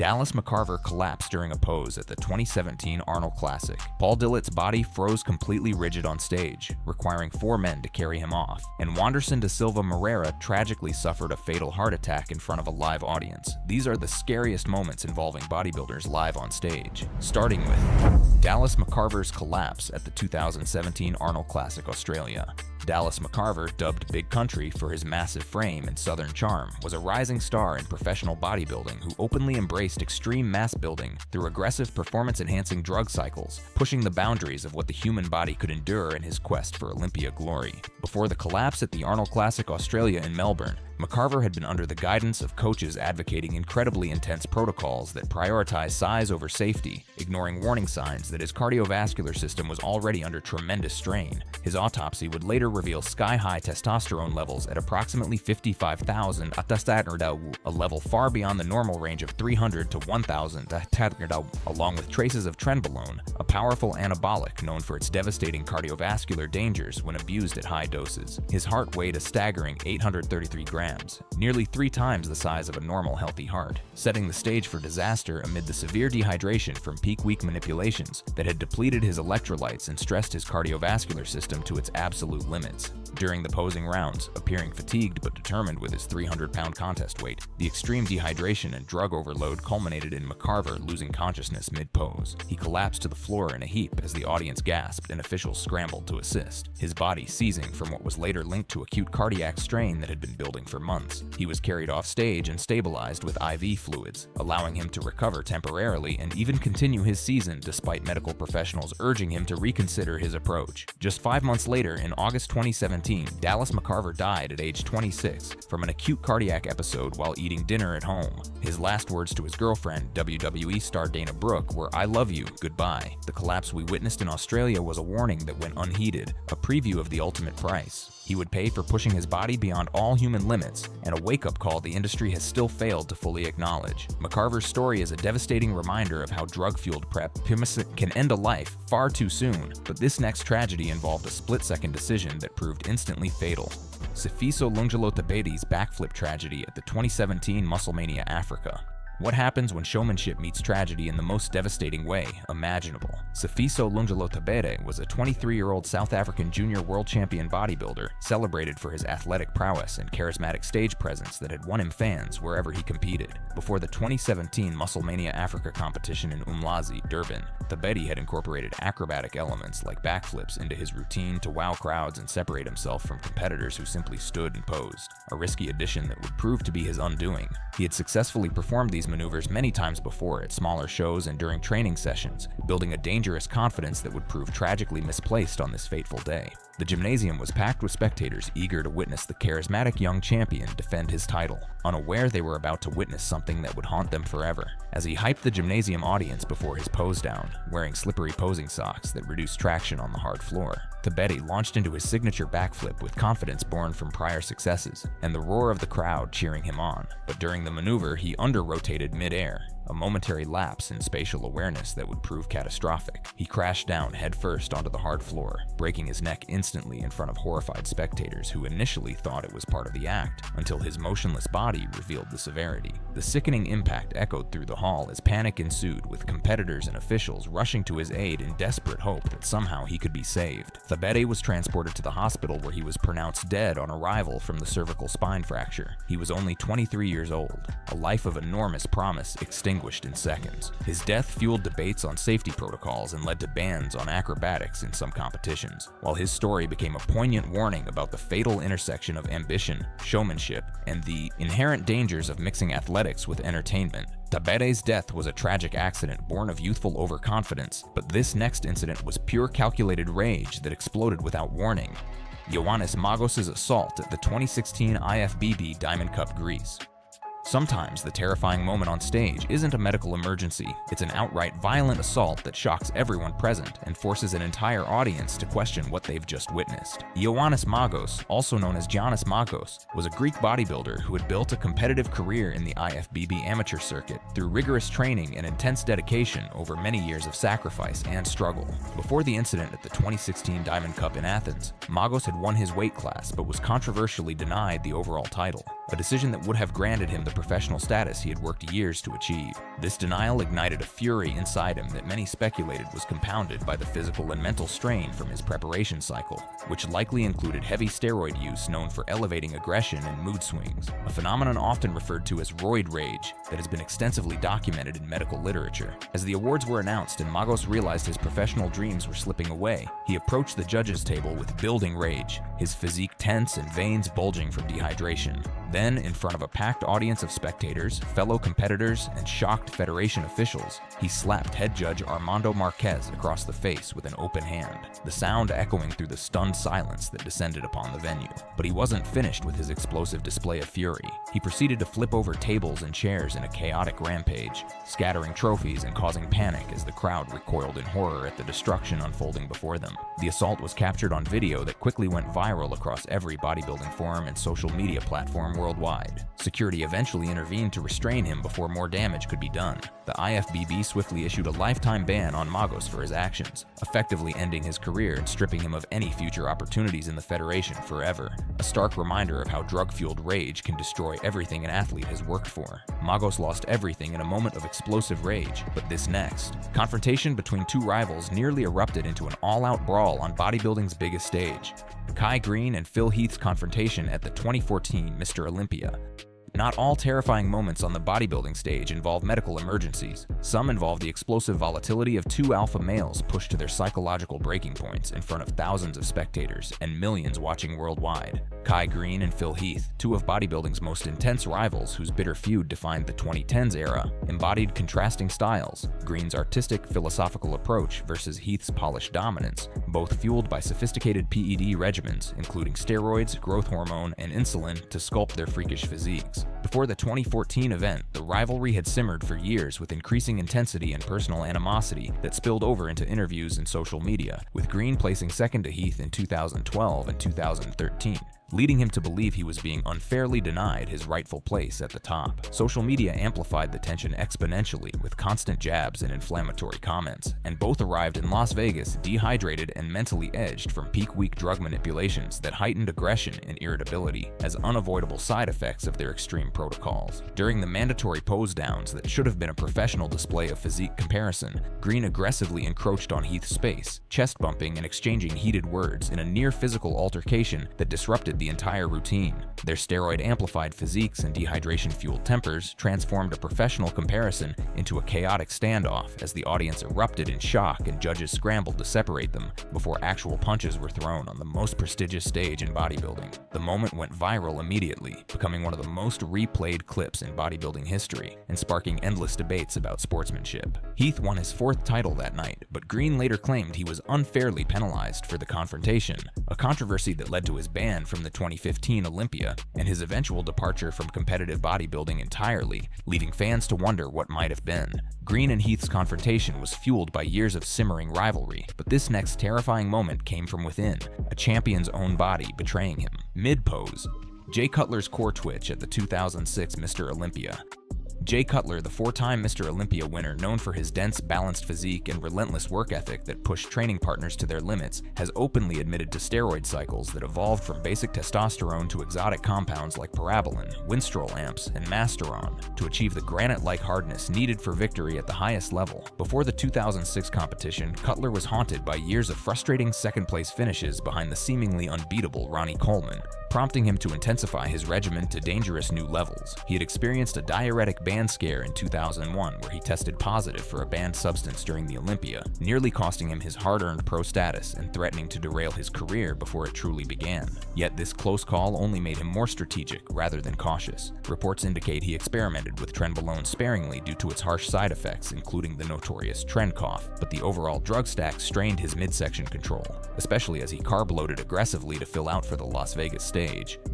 Dallas McCarver collapsed during a pose at the 2017 Arnold Classic. Paul Dillett's body froze completely rigid on stage, requiring 4 men to carry him off, and Wanderson Dilva Morera tragically suffered a fatal heart attack in front of a live audience. These are the scariest moments involving bodybuilders live on stage, starting with Dallas McCarver's collapse at the 2017 Arnold Classic Australia. Dallas McCarver, dubbed Big Country for his massive frame and southern charm, was a rising star in professional bodybuilding who openly embraced extreme mass building through aggressive performance-enhancing drug cycles, pushing the boundaries of what the human body could endure in his quest for Olympia glory. Before the collapse at the Arnold Classic Australia in Melbourne, McCarver had been under the guidance of coaches advocating incredibly intense protocols that prioritize size over safety, ignoring warning signs that his cardiovascular system was already under tremendous strain. His autopsy would later reveal sky-high testosterone levels at approximately 55,000 testosterone, a level far beyond the normal range of 300 to 1,000 testosterone, along with traces of trenbolone, a powerful anabolic known for its devastating cardiovascular dangers when abused at high doses. His heart weighed a staggering 833 grams, nearly 3 times the size of a normal healthy heart, setting the stage for disaster amid the severe dehydration from peak week manipulations that had depleted his electrolytes and stressed his cardiovascular system to its absolute limits. During the posing rounds, appearing fatigued but determined with his 300-pound contest weight, the extreme dehydration and drug overload culminated in McCarver losing consciousness mid-pose. He collapsed to the floor in a heap as the audience gasped and officials scrambled to assist, his body seizing from what was later linked to acute cardiac strain that had been building for months. He was carried off stage and stabilized with IV fluids, allowing him to recover temporarily and even continue his season despite medical professionals urging him to reconsider his approach. Just 5 months later, in August 2017, Dallas McCarver died at age 26 from an acute cardiac episode while eating dinner at home. His last words to his girlfriend, WWE star Dana Brooke, were, "I love you, goodbye." The collapse we witnessed in Australia was a warning that went unheeded, a preview of the ultimate price he would pay for pushing his body beyond all human limits, and a wake-up call the industry has still failed to fully acknowledge. McCarver's story is a devastating reminder of how drug-fueled prep can end a life far too soon, but this next tragedy involved a split-second decision that proved instantly fatal. Sifiso Thabete's backflip tragedy at the 2017 Musclemania Africa. What happens when showmanship meets tragedy in the most devastating way imaginable? Sifiso Thabete was a 23-year-old South African junior world champion bodybuilder, celebrated for his athletic prowess and charismatic stage presence that had won him fans wherever he competed. Before the 2017 Musclemania Africa competition in Umlazi, Durban, Thabete had incorporated acrobatic elements like backflips into his routine to wow crowds and separate himself from competitors who simply stood and posed, a risky addition that would prove to be his undoing. He had successfully performed these maneuvers many times before at smaller shows and during training sessions, building a dangerous confidence that would prove tragically misplaced on this fateful day. The gymnasium was packed with spectators eager to witness the charismatic young champion defend his title, unaware they were about to witness something that would haunt them forever. As he hyped the gymnasium audience before his pose down, wearing slippery posing socks that reduced traction on the hard floor, Thabete launched into his signature backflip with confidence born from prior successes, and the roar of the crowd cheering him on. But during the maneuver, he under-rotated mid-air, a momentary lapse in spatial awareness that would prove catastrophic. He crashed down headfirst onto the hard floor, breaking his neck instantly in front of horrified spectators who initially thought it was part of the act, until his motionless body revealed the severity. The sickening impact echoed through the hall as panic ensued, with competitors and officials rushing to his aid in desperate hope that somehow he could be saved. Thabete was transported to the hospital where he was pronounced dead on arrival from the cervical spine fracture. He was only 23 years old, a life of enormous promise extinguished in seconds. His death fueled debates on safety protocols and led to bans on acrobatics in some competitions, while his story became a poignant warning about the fatal intersection of ambition, showmanship, and the inherent dangers of mixing athletics with entertainment. Thabete's death was a tragic accident born of youthful overconfidence, but this next incident was pure calculated rage that exploded without warning. Yannis Magos' assault at the 2016 IFBB Diamond Cup Greece. Sometimes the terrifying moment on stage isn't a medical emergency, it's an outright violent assault that shocks everyone present and forces an entire audience to question what they've just witnessed. Yannis Magos, also known as Yannis Magos, was a Greek bodybuilder who had built a competitive career in the IFBB amateur circuit through rigorous training and intense dedication over many years of sacrifice and struggle. Before the incident at the 2016 Diamond Cup in Athens, Magos had won his weight class but was controversially denied the overall title. a decision that would have granted him the professional status he had worked years to achieve. This denial ignited a fury inside him that many speculated was compounded by the physical and mental strain from his preparation cycle, which likely included heavy steroid use known for elevating aggression and mood swings, a phenomenon often referred to as roid rage that has been extensively documented in medical literature. As the awards were announced and Magos realized his professional dreams were slipping away, he approached the judges' table with building rage, his physique tense and veins bulging from dehydration. Then, in front of a packed audience of spectators, fellow competitors, and shocked Federation officials, he slapped head judge Armando Marquez across the face with an open hand, the sound echoing through the stunned silence that descended upon the venue. But he wasn't finished with his explosive display of fury. He proceeded to flip over tables and chairs in a chaotic rampage, scattering trophies and causing panic as the crowd recoiled in horror at the destruction unfolding before them. The assault was captured on video that quickly went viral across every bodybuilding forum and social media platform worldwide. Security eventually intervened to restrain him before more damage could be done. The IFBB swiftly issued a lifetime ban on Magos for his actions, effectively ending his career and stripping him of any future opportunities in the Federation forever. A stark reminder of how drug-fueled rage can destroy everything an athlete has worked for. Magos lost everything in a moment of explosive rage, but this next. Confrontation between two rivals nearly erupted into an all-out brawl on bodybuilding's biggest stage. Greene and Heath's confrontation at the 2014 Mr. Olympia. Not all terrifying moments on the bodybuilding stage involve medical emergencies. Some involve the explosive volatility of two alpha males pushed to their psychological breaking points in front of thousands of spectators and millions watching worldwide. Greene and Heath, two of bodybuilding's most intense rivals whose bitter feud defined the 2010s era, embodied contrasting styles: Greene's artistic, philosophical approach versus Heath's polished dominance, both fueled by sophisticated PED regimens, including steroids, growth hormone, and insulin to sculpt their freakish physiques. Before the 2014 event, the rivalry had simmered for years with increasing intensity and personal animosity that spilled over into interviews and social media, with Greene placing second to Heath in 2012 and 2013. Leading him to believe he was being unfairly denied his rightful place at the top. Social media amplified the tension exponentially with constant jabs and inflammatory comments, and both arrived in Las Vegas dehydrated and mentally edged from peak week drug manipulations that heightened aggression and irritability as unavoidable side effects of their extreme protocols. During the mandatory pose downs that should have been a professional display of physique comparison, Greene aggressively encroached on Heath's space, chest bumping and exchanging heated words in a near-physical altercation that disrupted the entire routine. Their steroid-amplified physiques and dehydration-fueled tempers transformed a professional comparison into a chaotic standoff as the audience erupted in shock and judges scrambled to separate them before actual punches were thrown on the most prestigious stage in bodybuilding. The moment went viral immediately, becoming one of the most replayed clips in bodybuilding history and sparking endless debates about sportsmanship. Heath won his fourth title that night, but Greene later claimed he was unfairly penalized for the confrontation, a controversy that led to his ban from the 2015 Olympia and his eventual departure from competitive bodybuilding entirely, leaving fans to wonder what might have been. Greene and Heath's confrontation was fueled by years of simmering rivalry, but this next terrifying moment came from within, a champion's own body betraying him. Mid-pose. Cutler's core twitch at the 2006 Mr. Olympia. Cutler, the four-time Mr. Olympia winner known for his dense, balanced physique and relentless work ethic that pushed training partners to their limits, has openly admitted to steroid cycles that evolved from basic testosterone to exotic compounds like parabolin, winstrol amps, and masteron to achieve the granite-like hardness needed for victory at the highest level. Before the 2006 competition, Cutler was haunted by years of frustrating second-place finishes behind the seemingly unbeatable Ronnie Coleman, prompting him to intensify his regimen to dangerous new levels. He had experienced a diuretic banned scare in 2001 where he tested positive for a banned substance during the Olympia, nearly costing him his hard-earned pro status and threatening to derail his career before it truly began. Yet this close call only made him more strategic rather than cautious. Reports indicate he experimented with trenbolone sparingly due to its harsh side effects, including the notorious tren cough, but the overall drug stack strained his midsection control, especially as he carb-loaded aggressively to fill out for the Las Vegas stage.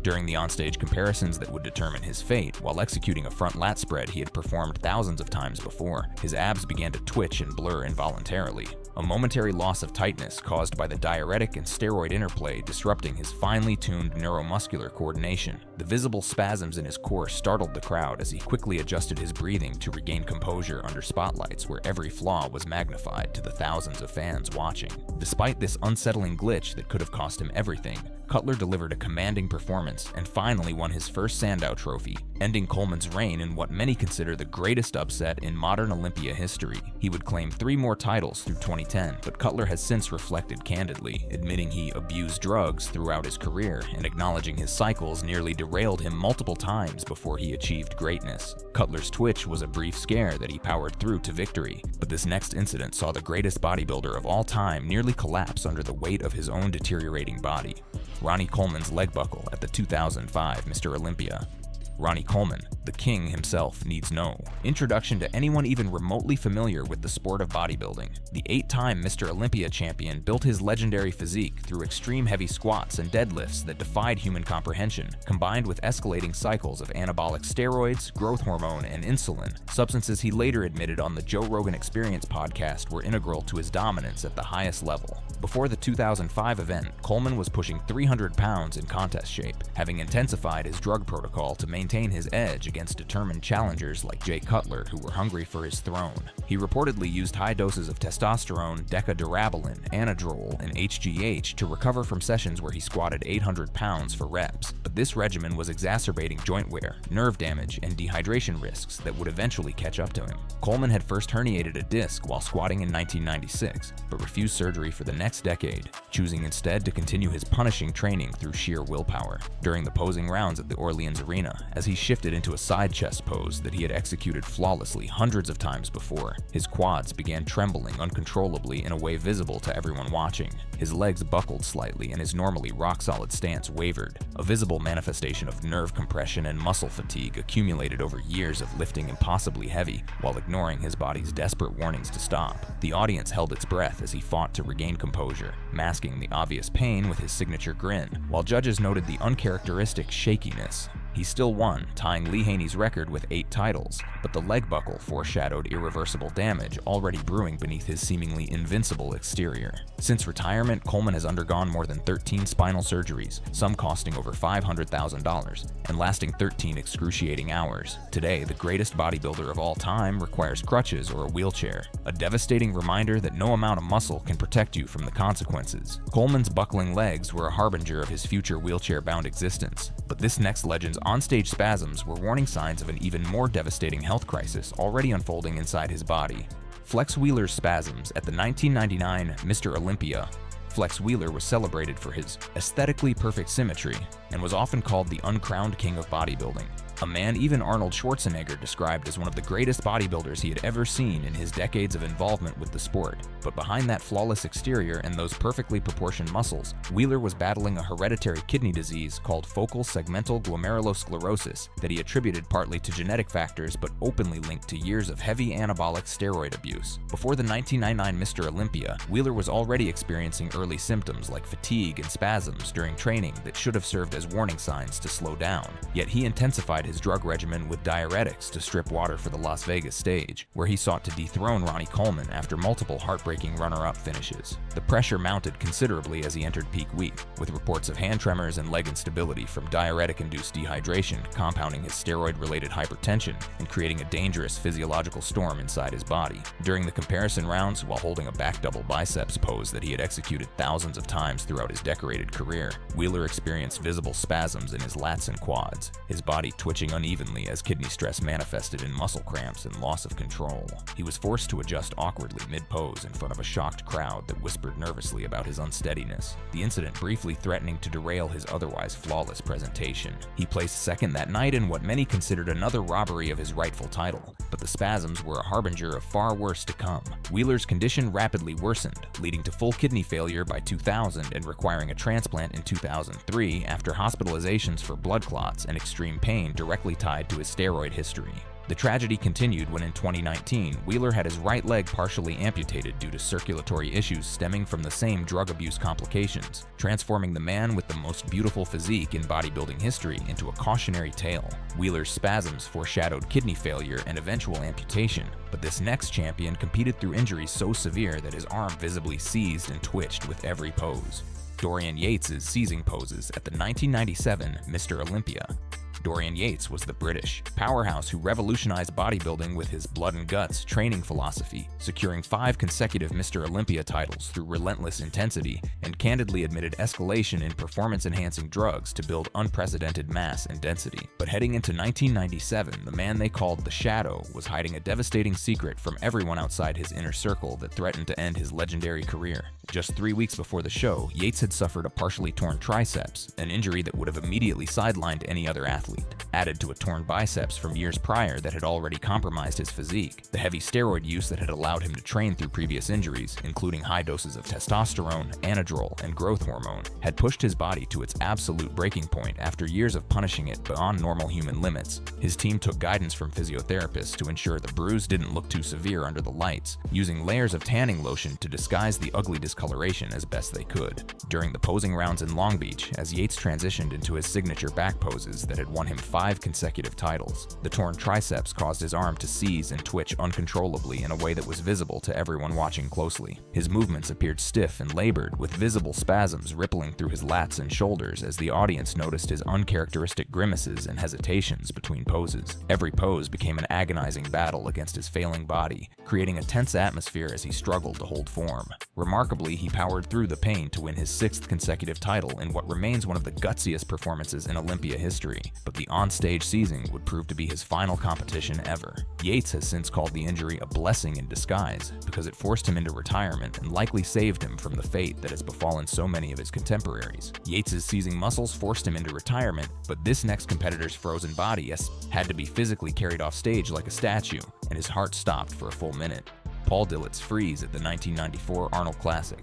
During the onstage comparisons that would determine his fate, while executing a front lat spread he had performed thousands of times before, his abs began to twitch and blur involuntarily. A momentary loss of tightness caused by the diuretic and steroid interplay disrupting his finely tuned neuromuscular coordination. The visible spasms in his core startled the crowd as he quickly adjusted his breathing to regain composure under spotlights where every flaw was magnified to the thousands of fans watching. Despite this unsettling glitch that could have cost him everything, Cutler delivered a commanding performance and finally won his first Sandow Trophy, ending Coleman's reign in what many consider the greatest upset in modern Olympia history. He would claim 3 more titles through 2010, but Cutler has since reflected candidly, admitting he abused drugs throughout his career and acknowledging his cycles nearly derailed him multiple times before he achieved greatness. Cutler's twitch was a brief scare that he powered through to victory, but this next incident saw the greatest bodybuilder of all time nearly collapse under the weight of his own deteriorating body. Ronnie Coleman's leg buckle at the 2005 Mr. Olympia. Ronnie Coleman, the king himself, needs no introduction to anyone even remotely familiar with the sport of bodybuilding. The 8-time Mr. Olympia champion built his legendary physique through extreme heavy squats and deadlifts that defied human comprehension, combined with escalating cycles of anabolic steroids, growth hormone, and insulin, substances he later admitted on the Joe Rogan Experience podcast were integral to his dominance at the highest level. Before the 2005 event, Coleman was pushing 300 pounds in contest shape, having intensified his drug protocol to maintain his edge against determined challengers like Jay Cutler, who were hungry for his throne. He reportedly used high doses of testosterone, decadurabolin, anadrol, and HGH to recover from sessions where he squatted 800 pounds for reps, but this regimen was exacerbating joint wear, nerve damage, and dehydration risks that would eventually catch up to him. Coleman had first herniated a disc while squatting in 1996, but refused surgery for the next decade, choosing instead to continue his punishing training through sheer willpower. During the posing rounds at the Orleans Arena, as he shifted into a side chest pose that he had executed flawlessly hundreds of times before, his quads began trembling uncontrollably in a way visible to everyone watching. His legs buckled slightly and his normally rock-solid stance wavered, a visible manifestation of nerve compression and muscle fatigue accumulated over years of lifting impossibly heavy while ignoring his body's desperate warnings to stop. The audience held its breath as he fought to regain composure, masking the obvious pain with his signature grin, while judges noted the uncharacteristic shakiness. He still won, tying Lee Haney's record with 8 titles, but the leg buckle foreshadowed irreversible damage already brewing beneath his seemingly invincible exterior. Since retirement, Coleman has undergone more than 13 spinal surgeries, some costing over $500,000, and lasting 13 excruciating hours. Today, the greatest bodybuilder of all time requires crutches or a wheelchair, a devastating reminder that no amount of muscle can protect you from the consequences. Coleman's buckling legs were a harbinger of his future wheelchair-bound existence, but this next legend's onstage spasms were warning signs of an even more devastating health crisis already unfolding inside his body. Flex Wheeler's spasms at the 1999 Mr. Olympia. Flex Wheeler was celebrated for his aesthetically perfect symmetry and was often called the uncrowned king of bodybuilding, a man even Arnold Schwarzenegger described as one of the greatest bodybuilders he had ever seen in his decades of involvement with the sport. But behind that flawless exterior and those perfectly proportioned muscles, Wheeler was battling a hereditary kidney disease called focal segmental glomerulosclerosis that he attributed partly to genetic factors but openly linked to years of heavy anabolic steroid abuse. Before the 1999 Mr. Olympia, Wheeler was already experiencing early symptoms like fatigue and spasms during training that should have served as warning signs to slow down. Yet he intensified his drug regimen with diuretics to strip water for the Las Vegas stage, where he sought to dethrone Ronnie Coleman after multiple heartbreaking runner-up finishes. The pressure mounted considerably as he entered peak week, with reports of hand tremors and leg instability from diuretic-induced dehydration compounding his steroid-related hypertension and creating a dangerous physiological storm inside his body. During the comparison rounds, while holding a back double biceps pose that he had executed thousands of times throughout his decorated career, Wheeler experienced visible spasms in his lats and quads, his body twitching unevenly as kidney stress manifested in muscle cramps and loss of control. He was forced to adjust awkwardly mid-pose in front of a shocked crowd that whispered nervously about his unsteadiness, the incident briefly threatening to derail his otherwise flawless presentation. He placed second that night in what many considered another robbery of his rightful title, but the spasms were a harbinger of far worse to come. Wheeler's condition rapidly worsened, leading to full kidney failure by 2000 and requiring a transplant in 2003 after hospitalizations for blood clots and extreme pain directly tied to his steroid history. The tragedy continued when in 2019, Wheeler had his right leg partially amputated due to circulatory issues stemming from the same drug abuse complications, transforming the man with the most beautiful physique in bodybuilding history into a cautionary tale. Wheeler's spasms foreshadowed kidney failure and eventual amputation, but this next champion competed through injuries so severe that his arm visibly seized and twitched with every pose. Dorian Yates' seizing poses at the 1997 Mr. Olympia. Dorian Yates was the British powerhouse who revolutionized bodybuilding with his blood and guts training philosophy, securing 5 consecutive Mr. Olympia titles through relentless intensity, and candidly admitted escalation in performance-enhancing drugs to build unprecedented mass and density. But heading into 1997, the man they called the Shadow was hiding a devastating secret from everyone outside his inner circle that threatened to end his legendary career. Just 3 weeks before the show, Yates had suffered a partially torn triceps, an injury that would have immediately sidelined any other athlete, added to a torn biceps from years prior that had already compromised his physique. The heavy steroid use that had allowed him to train through previous injuries, including high doses of testosterone, anadrol, and growth hormone, had pushed his body to its absolute breaking point after years of punishing it beyond normal human limits. His team took guidance from physiotherapists to ensure the bruise didn't look too severe under the lights, using layers of tanning lotion to disguise the ugly discoloration as best they could. During the posing rounds in Long Beach, as Yates transitioned into his signature back poses that had won him 5 consecutive titles, the torn triceps caused his arm to seize and twitch uncontrollably in a way that was visible to everyone watching closely. His movements appeared stiff and labored, with visible spasms rippling through his lats and shoulders as the audience noticed his uncharacteristic grimaces and hesitations between poses. Every pose became an agonizing battle against his failing body, creating a tense atmosphere as he struggled to hold form. Remarkably, he powered through the pain to win his 6th consecutive title in what remains one of the gutsiest performances in Olympia history, but the onstage seizing would prove to be his final competition ever. Yates has since called the injury a blessing in disguise because it forced him into retirement and likely saved him from the fate that has befallen so many of his contemporaries. Yates' seizing muscles forced him into retirement, but this next competitor's frozen body had to be physically carried off stage like a statue, and his heart stopped for a full minute. Paul Dillett's freeze at the 1994 Arnold Classic.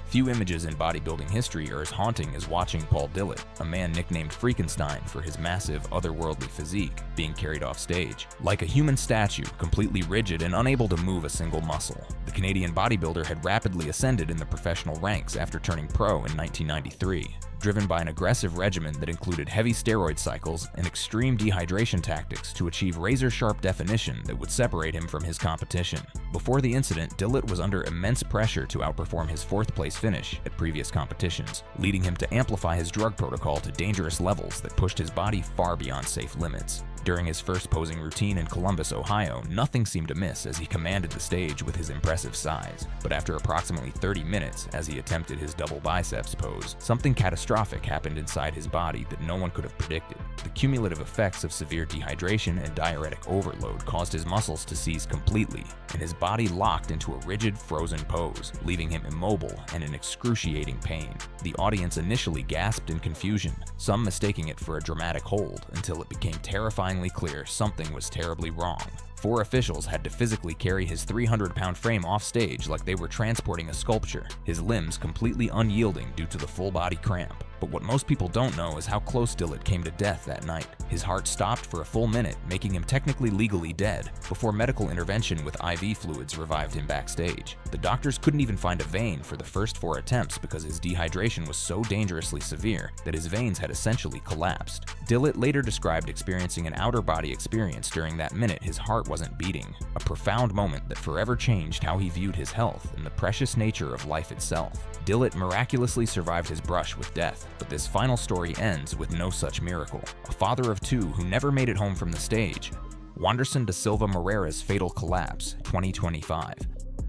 Few images in bodybuilding history are as haunting as watching Paul Dillett, a man nicknamed Frankenstein for his massive, otherworldly physique, being carried off stage. Like a human statue, completely rigid and unable to move a single muscle. The Canadian bodybuilder had rapidly ascended in the professional ranks after turning pro in 1993. Driven by an aggressive regimen that included heavy steroid cycles and extreme dehydration tactics to achieve razor-sharp definition that would separate him from his competition. Before the incident, Dillett was under immense pressure to outperform his 4th-place finish at previous competitions, leading him to amplify his drug protocol to dangerous levels that pushed his body far beyond safe limits. During his first posing routine in Columbus, Ohio, nothing seemed amiss as he commanded the stage with his impressive size. But after approximately 30 minutes, as he attempted his double biceps pose, something catastrophic happened inside his body that no one could have predicted. The cumulative effects of severe dehydration and diuretic overload caused his muscles to seize completely, and his body locked into a rigid, frozen pose, leaving him immobile and in excruciating pain. The audience initially gasped in confusion, some mistaking it for a dramatic hold, until it became terrifyingly clear something was terribly wrong. 4 officials had to physically carry his 300-pound frame off stage like they were transporting a sculpture, his limbs completely unyielding due to the full-body cramp. But what most people don't know is how close Dillett came to death that night. His heart stopped for a full minute, making him technically legally dead, before medical intervention with IV fluids revived him backstage. The doctors couldn't even find a vein for the first 4 attempts because his dehydration was so dangerously severe that his veins had essentially collapsed. Dillett later described experiencing an outer-body experience during that minute his heart wasn't beating, a profound moment that forever changed how he viewed his health and the precious nature of life itself. Dillett miraculously survived his brush with death, but this final story ends with no such miracle. A father of 2 who never made it home from the stage. Wanderson Dilva Morera's fatal collapse, 2025.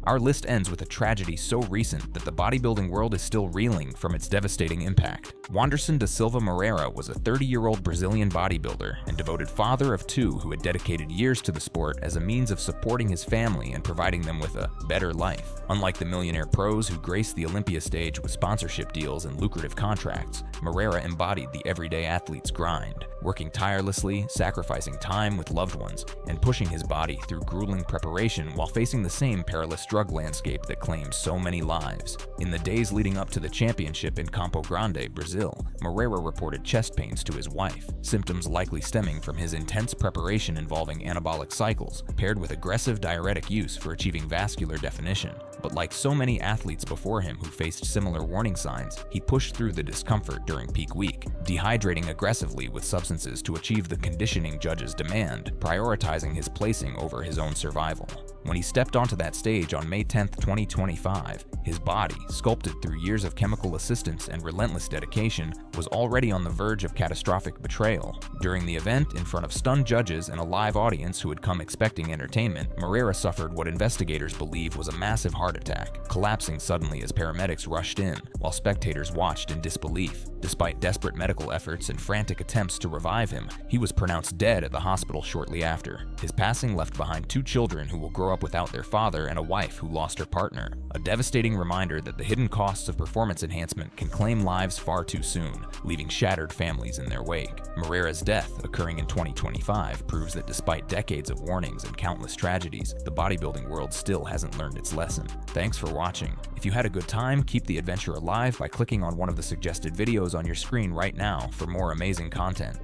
Our list ends with a tragedy so recent that the bodybuilding world is still reeling from its devastating impact. Wanderson Dilva Morera was a 30-year-old Brazilian bodybuilder and devoted father of 2 who had dedicated years to the sport as a means of supporting his family and providing them with a better life. Unlike the millionaire pros who graced the Olympia stage with sponsorship deals and lucrative contracts, Morera embodied the everyday athlete's grind, working tirelessly, sacrificing time with loved ones, and pushing his body through grueling preparation while facing the same perilous drug landscape that claims so many lives. In the days leading up to the championship in Campo Grande, Brazil, Morera reported chest pains to his wife, symptoms likely stemming from his intense preparation involving anabolic cycles, paired with aggressive diuretic use for achieving vascular definition. But like so many athletes before him who faced similar warning signs, he pushed through the discomfort during peak week, dehydrating aggressively with substances to achieve the conditioning judges demand, prioritizing his placing over his own survival. When he stepped onto that stage on May 10, 2025, His body, sculpted through years of chemical assistance and relentless dedication, was already on the verge of catastrophic betrayal. During the event, in front of stunned judges and a live audience who had come expecting entertainment, Morera suffered what investigators believe was a massive heart attack, collapsing suddenly as paramedics rushed in, while spectators watched in disbelief. Despite desperate medical efforts and frantic attempts to revive him, he was pronounced dead at the hospital shortly after. His passing left behind 2 children who will grow up without their father and a wife who lost her partner. A devastating reminder that the hidden costs of performance enhancement can claim lives far too soon, leaving shattered families in their wake. Morera's death, occurring in 2025, proves that despite decades of warnings and countless tragedies, the bodybuilding world still hasn't learned its lesson. Thanks for watching. If you had a good time, keep the adventure alive by clicking on one of the suggested videos on your screen right now for more amazing content.